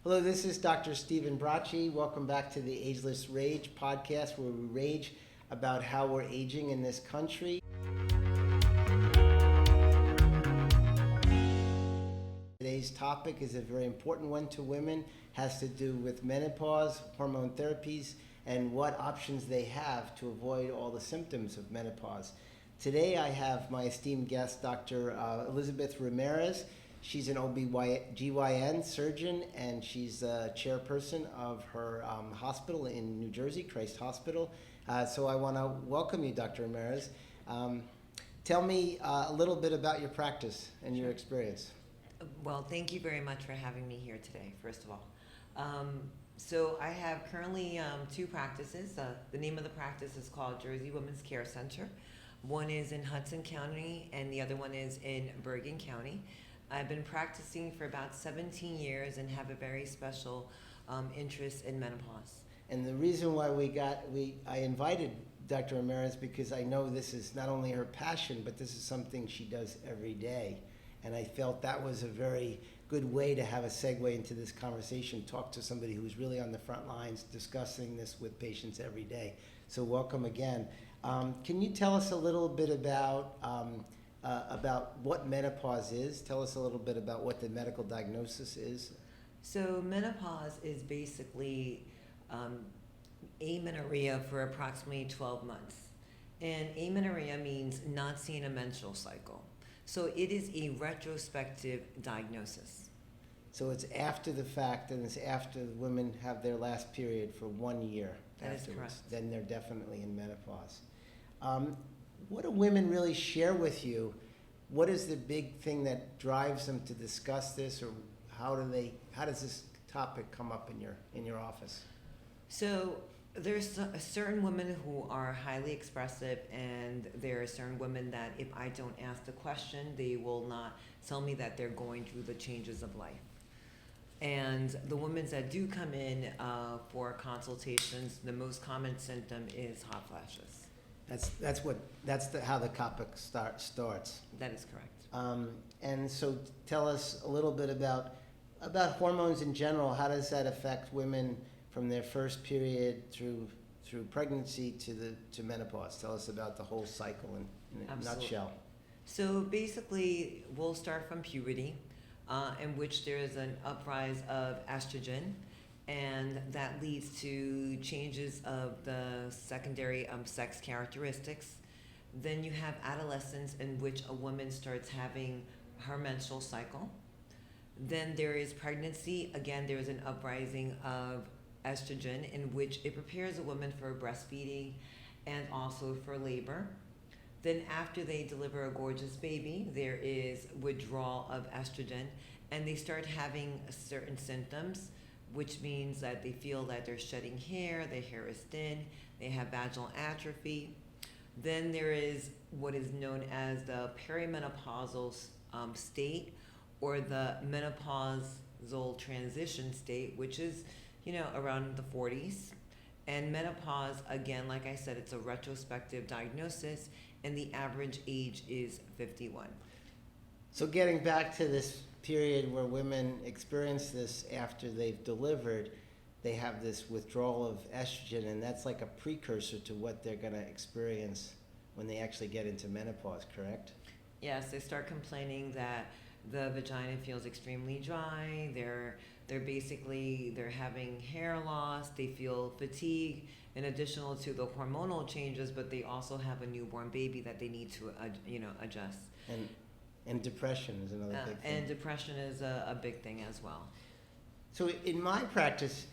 Hello, this is Dr. Stephen Bracci. Welcome back to the Ageless Rage Podcast, where we rage about how we're aging in this country. Today's topic is a very important one to women, has to do with menopause, hormone therapies, and what options they have to avoid all the symptoms of menopause. Today I have my esteemed guest, Dr. Elizabeth Ramirez. She's an OBGYN surgeon, and she's the chairperson of her hospital in New Jersey, Christ Hospital. So I want to welcome you, Dr. Ramirez. Tell me a little bit about your practice and your experience. Well, thank you very much for having me here today, first of all. So I have currently two practices. The name of the practice is called Jersey Women's Care Center. One is in Hudson County, and the other one is in Bergen County. I've been practicing for about 17 years and have a very special interest in menopause. And the reason why I invited Dr. Ramirez because I know this is not only her passion, but this is something she does every day. And I felt that was a very good way to have a segue into this conversation, talk to somebody who's really on the front lines discussing this with patients every day. So welcome again. Can you tell us a little bit about what menopause is? Tell us a little bit about what the medical diagnosis is. So menopause is basically amenorrhea for approximately 12 months. And amenorrhea means not seeing a menstrual cycle. So it is a retrospective diagnosis. So it's after the fact, and it's after the women have their last period for 1 year. That is correct. Then they're definitely in menopause. What do women really share with you? What is the big thing that drives them to discuss this, or how does this topic come up in your office? So there's certain women who are highly expressive, and there are certain women that if I don't ask the question, they will not tell me that they're going through the changes of life. And the women that do come in for consultations, the most common symptom is hot flashes. That's how the topic starts. That is correct. And so tell us a little bit about hormones in general. How does that affect women from their first period through pregnancy to menopause? Tell us about the whole cycle in a nutshell. So basically, we'll start from puberty, in which there is an uprise of estrogen, and that leads to changes of the secondary sex characteristics. Then you have adolescence, in which a woman starts having her menstrual cycle. Then there is pregnancy. Again, there is an uprising of estrogen, in which it prepares a woman for breastfeeding and also for labor. Then after they deliver a gorgeous baby, there is withdrawal of estrogen, and they start having certain symptoms, which means that they feel that they're shedding hair, their hair is thin, they have vaginal atrophy. Then there is what is known as the perimenopausal state, or the menopausal transition state, which is, around the 40s. And menopause, again, like I said, it's a retrospective diagnosis, and the average age is 51. So getting back to this period where women experience this after they've delivered, they have this withdrawal of estrogen, and that's like a precursor to what they're going to experience when they actually get into menopause, correct? Yes, they start complaining that the vagina feels extremely dry, they're having hair loss, they feel fatigue, in addition to the hormonal changes, but they also have a newborn baby that they need to adjust. And depression is another big thing. And depression is a big thing as well. So in my practice,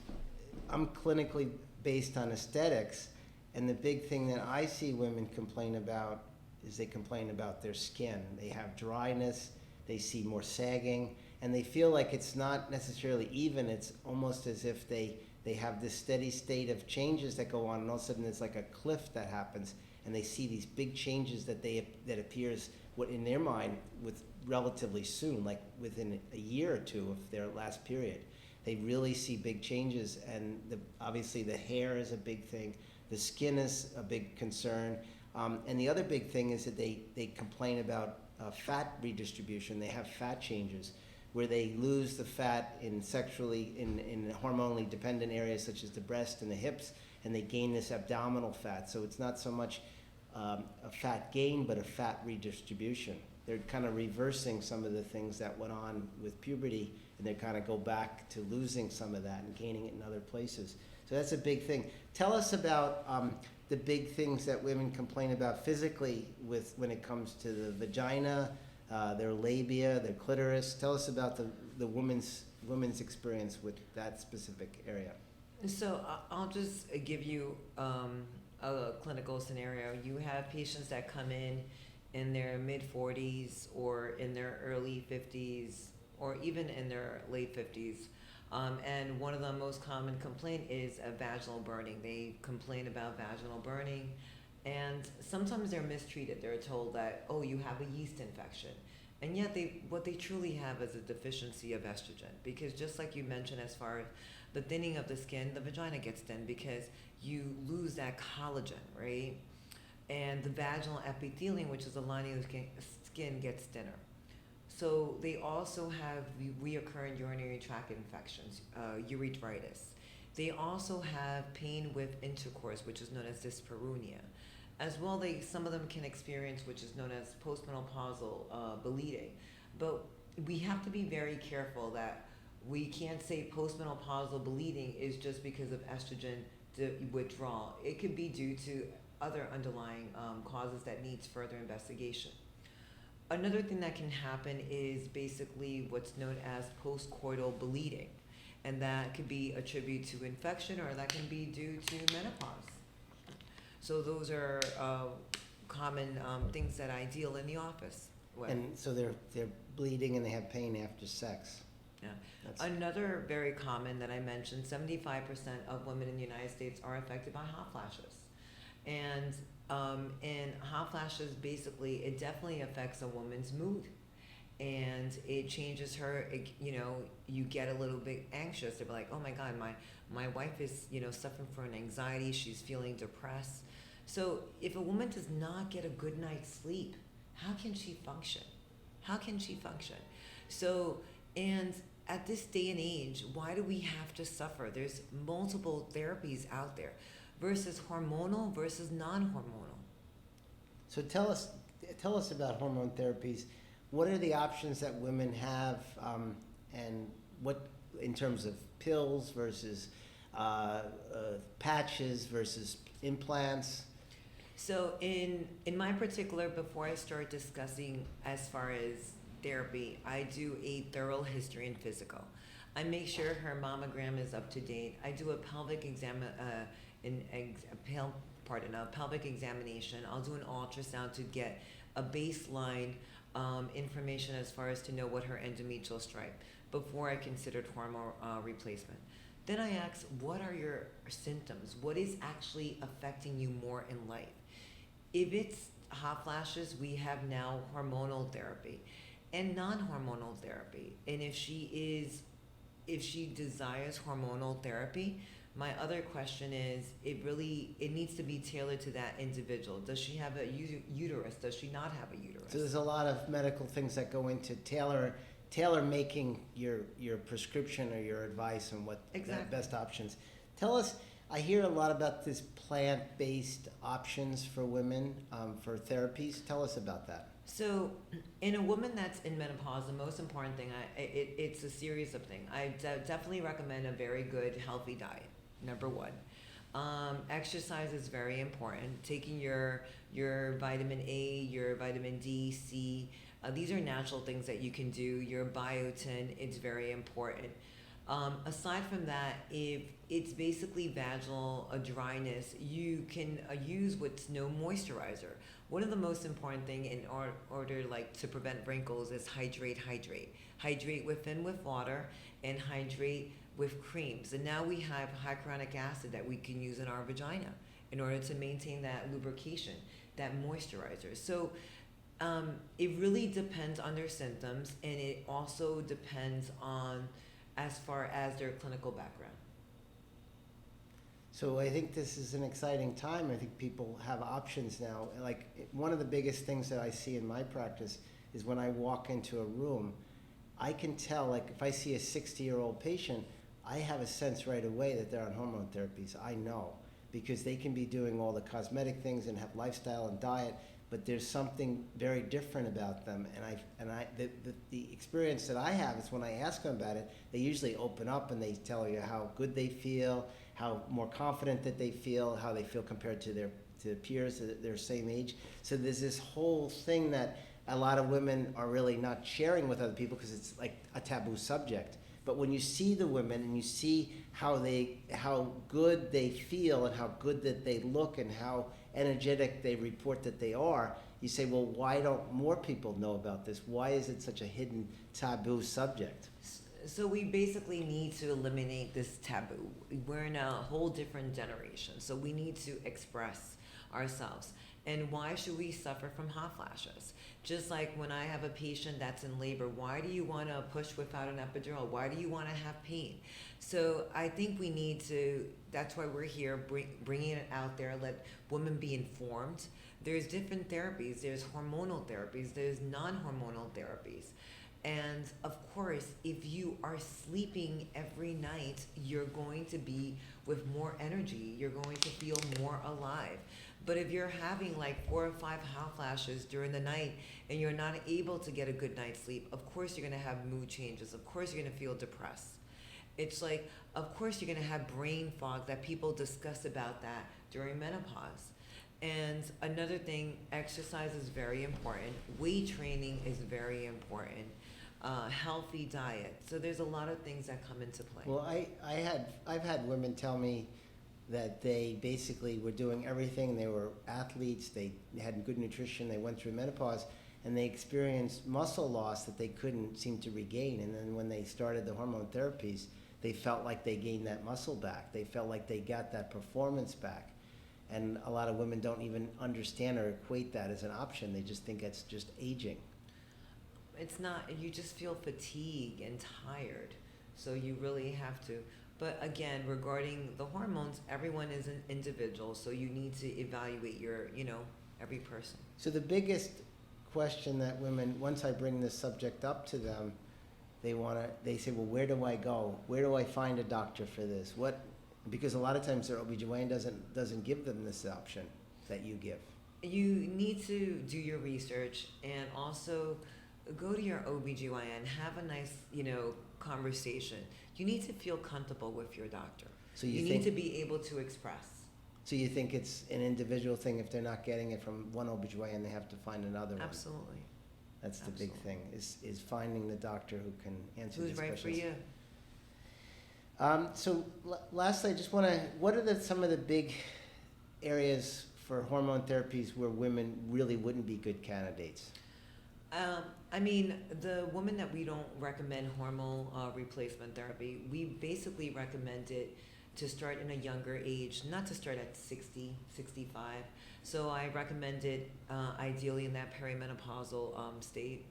I'm clinically based on aesthetics, and the big thing that I see women complain about is they complain about their skin. They have dryness, they see more sagging, and they feel like it's not necessarily even. It's almost as if they have this steady state of changes that go on, and all of a sudden there's like a cliff that happens, and they see these big changes that appears what in their mind with relatively soon, like within a year or two of their last period. They really see big changes, and obviously the hair is a big thing, the skin is a big concern, and the other big thing is that they complain about fat redistribution. They have fat changes. where they lose the fat in hormonally dependent areas such as the breast and the hips, and they gain this abdominal fat. So it's not so much a fat gain, but a fat redistribution. They're kind of reversing some of the things that went on with puberty, and they kind of go back to losing some of that and gaining it in other places. So that's a big thing. Tell us about the big things that women complain about physically when it comes to the vagina, their labia, their clitoris. Tell us about the women's experience with that specific area. So I'll just give you a clinical scenario. You have patients that come in their mid-40s or in their early 50s or even in their late 50s. And one of the most common complaint is a vaginal burning. They complain about vaginal burning, and sometimes they're mistreated. They're told that, oh, you have a yeast infection. And yet what they truly have is a deficiency of estrogen, because just like you mentioned, as far as the thinning of the skin, the vagina gets thin because you lose that collagen, right? And the vaginal epithelium, which is the lining of the skin, gets thinner. So they also have reoccurring urinary tract infections, urethritis. They also have pain with intercourse, which is known as dyspareunia. As well, some of them can experience, which is known as postmenopausal bleeding. But we have to be very careful that we can't say postmenopausal bleeding is just because of estrogen withdrawal. It could be due to other underlying causes that needs further investigation. Another thing that can happen is basically what's known as postcoital bleeding, and that could be attributed to infection, or that can be due to menopause. So those are common things that I deal in the office with. And so they're bleeding and they have pain after sex. Yeah. Another very common that I mentioned, 75% of women in the United States are affected by hot flashes. And hot flashes, basically, it definitely affects a woman's mood, and it changes her. You get a little bit anxious. They're like, oh my God, my wife is, suffering from anxiety. She's feeling depressed. So if a woman does not get a good night's sleep, how can she function? So, and at this day and age, why do we have to suffer? There's multiple therapies out there versus hormonal versus non-hormonal. So tell us about hormone therapies. What are the options that women have, and what in terms of pills versus patches versus implants? So in my particular, before I start discussing as far as therapy, I do a thorough history and physical. I make sure her mammogram is up to date. I do a pelvic pelvic examination. I'll do an ultrasound to get a baseline information as far as to know what her endometrial stripe before I considered hormone replacement. Then I ask, what are your symptoms? What is actually affecting you more in life? If it's hot flashes, we have now hormonal therapy and non-hormonal therapy. And if she desires hormonal therapy, my other question is, it needs to be tailored to that individual. Does she have a uterus? Does she not have a uterus? So there's a lot of medical things that go into tailor making your prescription or your advice on what the best options. Tell us, I hear a lot about this plant-based options for women for therapies. Tell us about that. So in a woman that's in menopause, the most important thing, it's a series of things. I definitely recommend a very good, healthy diet, number one. Exercise is very important. Taking your vitamin A, your vitamin D, C, these are natural things that you can do. Your biotin, it's very important. Aside from that, if it's basically vaginal dryness, you can use what's no moisturizer. One of the most important thing in order to prevent wrinkles is hydrate. Hydrate with water and hydrate with creams. And now we have hyaluronic acid that we can use in our vagina in order to maintain that lubrication, that moisturizer. So it really depends on their symptoms, and it also depends on as far as their clinical background. So I think this is an exciting time. I think people have options now. Like, one of the biggest things that I see in my practice is when I walk into a room I can tell, like if I see a 60-year-old patient, I have a sense right away that they're on hormone therapies. I know, because they can be doing all the cosmetic things and have lifestyle and diet, but there's something very different about them. The experience that I have is when I ask them about it, they usually open up and they tell you how good they feel, how more confident that they feel, how they feel compared to their peers their same age. So there's this whole thing that a lot of women are really not sharing with other people because it's like a taboo subject. But when you see the women and you see how good they feel and how good that they look and how energetic they report that they are, you say, well, why don't more people know about this? Why is it such a hidden taboo subject? So we basically need to eliminate this taboo. We're in a whole different generation, so we need to express ourselves. And why should we suffer from hot flashes? Just like when I have a patient that's in labor, why do you want to push without an epidural? Why do you want to have pain? So I think we need to, that's why we're here, bringing it out there, let women be informed. There's different therapies. There's hormonal therapies. There's non-hormonal therapies. And of course, if you are sleeping every night, you're going to be with more energy. You're going to feel more alive. But if you're having like 4 or 5 hot flashes during the night and you're not able to get a good night's sleep, of course you're going to have mood changes. Of course you're going to feel depressed. It's like, of course you're going to have brain fog, that people discuss about that during menopause. And another thing, exercise is very important. Weight training is very important. Healthy diet. So there's a lot of things that come into play. Well, I've had women tell me that they basically were doing everything. They were athletes. They had good nutrition. They went through menopause, and they experienced muscle loss that they couldn't seem to regain. And then when they started the hormone therapies, they felt like they gained that muscle back. They felt like they got that performance back. And a lot of women don't even understand or equate that as an option. They just think it's just aging. It's not, you just feel fatigued and tired. So you really have to. But again, regarding the hormones, everyone is an individual. So you need to evaluate every person. So the biggest question that women, once I bring this subject up to them, they say, well, where do I go? Where do I find a doctor for this? Because a lot of times their OBGYN doesn't give them this option that you give. You need to do your research and also go to your OBGYN, have a nice, conversation. You need to feel comfortable with your doctor. So you need to be able to express. So you think it's an individual thing? If they're not getting it from one OBGYN, they have to find another one? Absolutely. That's the big thing, is finding the doctor who can answer these questions. Who's right for you. So lastly, I just want to, what are some of the big areas for hormone therapies where women really wouldn't be good candidates? The woman that we don't recommend hormone replacement therapy, we basically recommend it to start in a younger age, not to start at 60, 65. So I recommend it ideally in that perimenopausal state.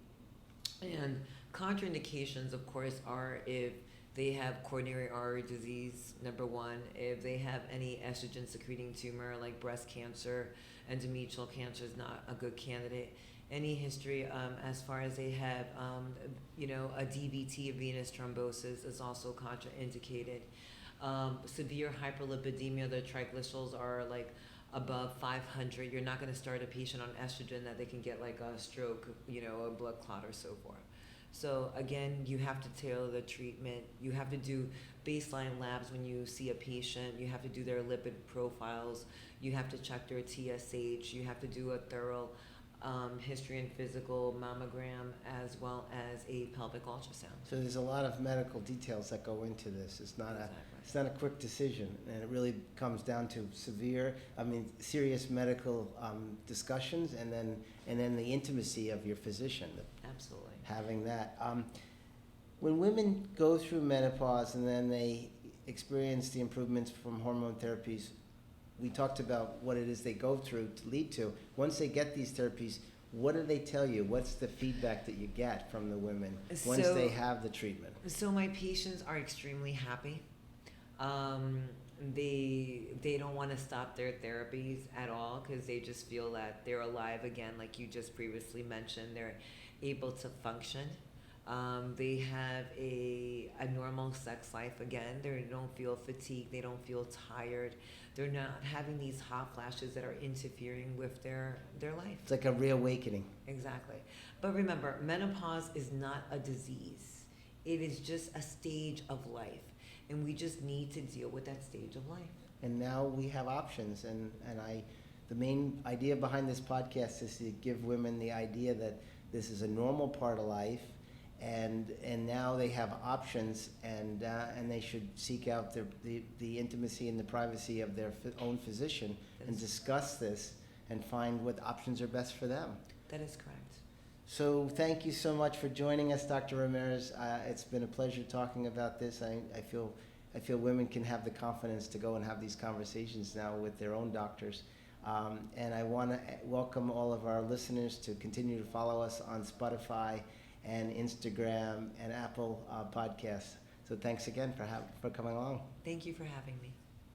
And contraindications, of course, are if they have coronary artery disease, number one, if they have any estrogen secreting tumor like breast cancer, endometrial cancer is not a good candidate. Any history as far as they have, a DVT, a venous thrombosis, is also contraindicated. Severe hyperlipidemia, the triglycerides are like above 500. You're not going to start a patient on estrogen that they can get like a stroke, a blood clot or so forth. So again, you have to tailor the treatment. You have to do baseline labs when you see a patient. You have to do their lipid profiles. You have to check their TSH. You have to do a thorough history and physical mammogram, as well as a pelvic ultrasound. So there's a lot of medical details that go into this. It's not a quick decision, and it really comes down to serious medical discussions, and then the intimacy of your physician. Absolutely. Having that. When women go through menopause and then they experience the improvements from hormone therapies, we talked about what it is they go through to lead to. Once they get these therapies, what do they tell you? What's the feedback that you get from the women once they have the treatment? So my patients are extremely happy. They don't want to stop their therapies at all because they just feel that they're alive again, like you just previously mentioned. They're able to function. They have a normal sex life again. They don't feel fatigued. They don't feel tired. They're not having these hot flashes that are interfering with their life. It's like a reawakening. Exactly. But remember, menopause is not a disease. It is just a stage of life. And we just need to deal with that stage of life. And now we have options. And the main idea behind this podcast is to give women the idea that this is a normal part of life. And now they have options, and they should seek out the intimacy and the privacy of their own physician and discuss this and find what options are best for them. That is correct. So thank you so much for joining us, Dr. Ramirez. It's been a pleasure talking about this. I feel women can have the confidence to go and have these conversations now with their own doctors. And I want to welcome all of our listeners to continue to follow us on Spotify and Instagram and Apple Podcasts. So thanks again for coming along. Thank you for having me.